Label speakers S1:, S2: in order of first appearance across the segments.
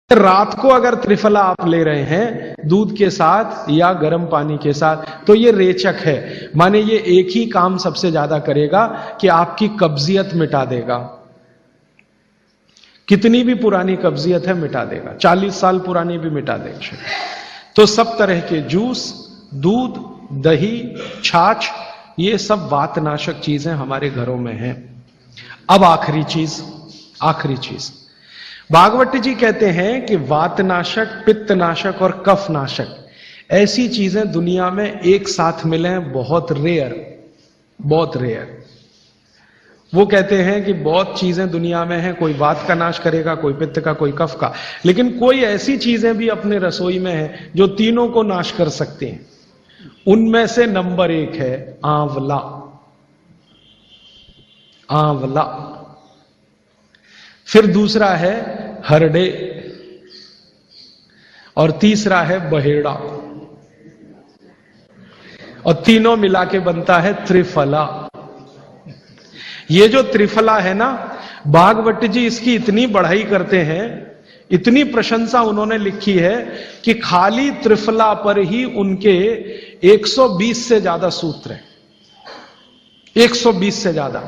S1: रात को अगर त्रिफला आप ले रहे हैं दूध के साथ या गर्म पानी के साथ तो ये रेचक है, माने ये एक ही काम सबसे ज्यादा करेगा कि आपकी कब्जियत मिटा देगा। कितनी भी पुरानी कब्जियत है मिटा देगा, 40 साल पुरानी भी मिटा देगा। तो सब तरह के जूस, दूध, दही, छाछ, ये सब वातनाशक चीजें हमारे घरों में हैं। अब आखिरी चीज भागवत जी कहते हैं कि वातनाशक, पित्तनाशक और कफनाशक ऐसी चीजें दुनिया में एक साथ मिले बहुत रेयर। वो कहते हैं कि बहुत चीजें दुनिया में हैं, कोई वात का नाश करेगा, कोई पित्त का, कोई कफ का, लेकिन कोई ऐसी चीजें भी अपने रसोई में हैं जो तीनों को नाश कर सकती हैं। उनमें से नंबर 1 है आंवला। फिर दूसरा है हरडे और तीसरा है बहेड़ा और तीनों मिला के बनता है त्रिफला। ये जो त्रिफला है ना, भागवत जी इसकी इतनी बढ़ाई करते हैं, इतनी प्रशंसा उन्होंने लिखी है कि खाली त्रिफला पर ही उनके 120 से ज्यादा सूत्र हैं। 120 से ज्यादा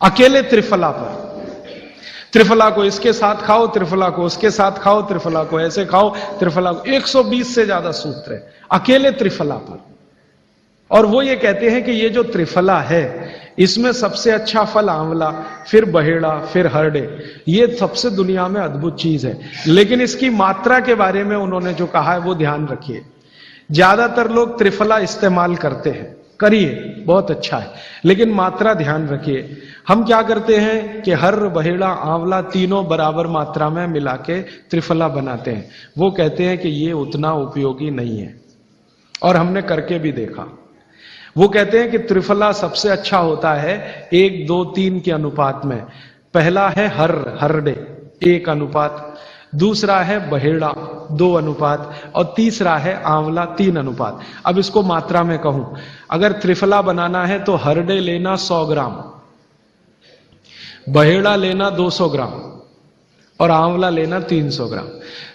S1: अकेले त्रिफला पर। त्रिफला को इसके साथ खाओ, त्रिफला को उसके साथ खाओ, त्रिफला को ऐसे खाओ, त्रिफला को 120 से ज्यादा सूत्र है अकेले त्रिफला पर। और वो ये कहते हैं कि ये जो त्रिफला है इसमें सबसे अच्छा फल आंवला, फिर बहेड़ा, फिर हरडे, ये सबसे दुनिया में अद्भुत चीज है। लेकिन इसकी मात्रा के बारे में उन्होंने जो कहा है वो ध्यान रखिए। ज्यादातर लोग त्रिफला इस्तेमाल करते हैं, करिए, बहुत अच्छा है, लेकिन मात्रा ध्यान रखिए। हम क्या करते हैं कि हर, बहेड़ा, आंवला तीनों बराबर मात्रा में मिला के त्रिफला बनाते हैं। वो कहते हैं कि ये उतना उपयोगी नहीं है और हमने करके भी देखा। वो कहते हैं कि त्रिफला सबसे अच्छा होता है 1, 2, 3 के अनुपात में। पहला है हरडे 1 अनुपात, दूसरा है बहेड़ा 2 अनुपात और तीसरा है आंवला 3 अनुपात। अब इसको मात्रा में कहूं, अगर त्रिफला बनाना है तो हरडे लेना 100 ग्राम, बहेड़ा लेना 200 ग्राम और आंवला लेना 300 ग्राम।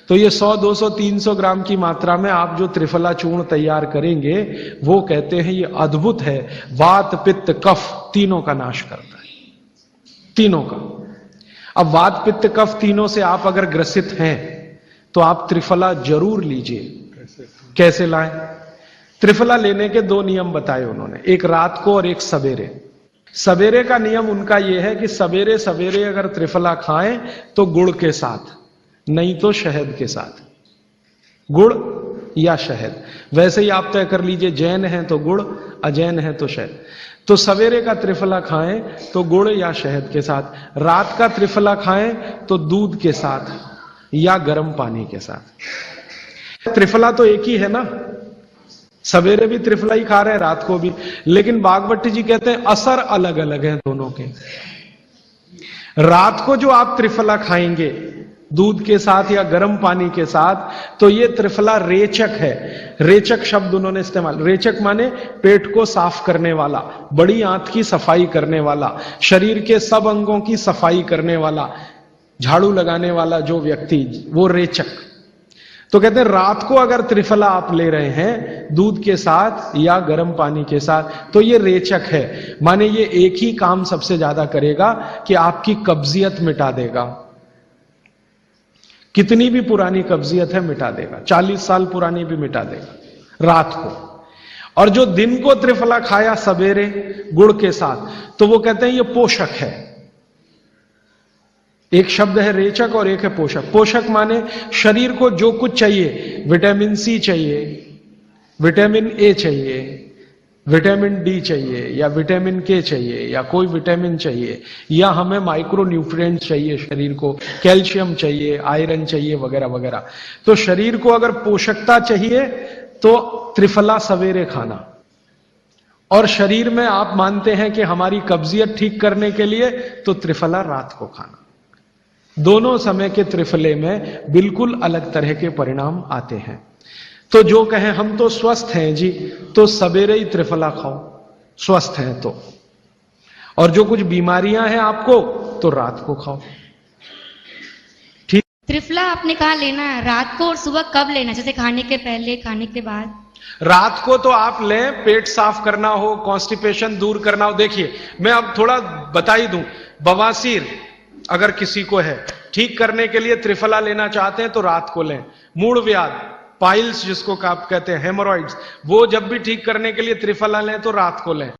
S1: तो ये 100, 200, 300 ग्राम की मात्रा में आप जो त्रिफला चूर्ण तैयार करेंगे वो कहते हैं ये अद्भुत है, वात, पित्त, कफ तीनों का नाश करता है, तीनों का। अब वात, पित्त, कफ तीनों से आप अगर ग्रसित हैं तो आप त्रिफला जरूर लीजिए। कैसे लाएं? त्रिफला लेने के 2 नियम बताए उन्होंने, एक रात को और एक सवेरे। सवेरे का नियम उनका यह है कि सवेरे सवेरे अगर त्रिफला खाएं तो गुड़ के साथ, नहीं तो शहद के साथ, गुड़ या शहद। वैसे ही आप तय कर लीजिए, जैन हैं तो गुड़, अजैन है तो शहद। तो सवेरे का त्रिफला खाएं तो गुड़ या शहद के साथ, रात का त्रिफला खाएं तो दूध के साथ या गर्म पानी के साथ। त्रिफला तो एक ही है ना, सवेरे भी त्रिफला ही खा रहे हैं, रात को भी, लेकिन भागवत जी कहते हैं असर अलग अलग है दोनों के। रात को जो आप त्रिफला खाएंगे दूध के साथ या गर्म पानी के साथ, तो ये त्रिफला रेचक है। रेचक शब्द उन्होंने इस्तेमाल, रेचक माने पेट को साफ करने वाला, बड़ी आंत की सफाई करने वाला, शरीर के सब अंगों की सफाई करने वाला, झाड़ू लगाने वाला जो व्यक्ति, वो रेचक। तो कहते हैं रात को अगर त्रिफला आप ले रहे हैं दूध के साथ या गर्म पानी के साथ तो ये रेचक है, माने ये एक ही काम सबसे ज्यादा करेगा कि आपकी कब्जियत मिटा देगा। कितनी भी पुरानी कब्जियत है मिटा देगा, 40 साल पुरानी भी मिटा देगा रात को। और जो दिन को त्रिफला खाया सवेरे गुड़ के साथ, तो वो कहते हैं ये पोषक है। एक शब्द है रेचक और एक है पोषक। पोषक माने शरीर को जो कुछ चाहिए, विटामिन सी चाहिए, विटामिन ए चाहिए, विटामिन डी चाहिए या विटामिन के चाहिए या कोई विटामिन चाहिए, या हमें माइक्रो न्यूट्रिएंट चाहिए शरीर को, कैल्शियम चाहिए, आयरन चाहिए वगैरह वगैरह। तो शरीर को अगर पोषकता चाहिए तो त्रिफला सवेरे खाना, और शरीर में आप मानते हैं कि हमारी कब्जियत ठीक करने के लिए तो त्रिफला रात को खाना। दोनों समय के त्रिफले में बिल्कुल अलग तरह के परिणाम आते हैं। तो जो कहें हम तो स्वस्थ हैं जी, तो सवेरे ही त्रिफला खाओ, स्वस्थ हैं तो, और जो कुछ बीमारियां हैं आपको तो रात को खाओ।
S2: त्रिफला आपने कहा लेना है रात को और सुबह कब लेना, जैसे खाने के पहले, खाने के बाद?
S1: रात को तो आप लें, पेट साफ करना हो, कॉन्स्टिपेशन दूर करना हो। देखिए मैं अब थोड़ा बता ही दूं, बवासीर अगर किसी को है, ठीक करने के लिए त्रिफला लेना चाहते हैं तो रात को लें। मूड व्याध, पाइल्स जिसको आप कहते हैं, हेमोरॉइड्स, वो जब भी ठीक करने के लिए त्रिफला लें तो रात को लें।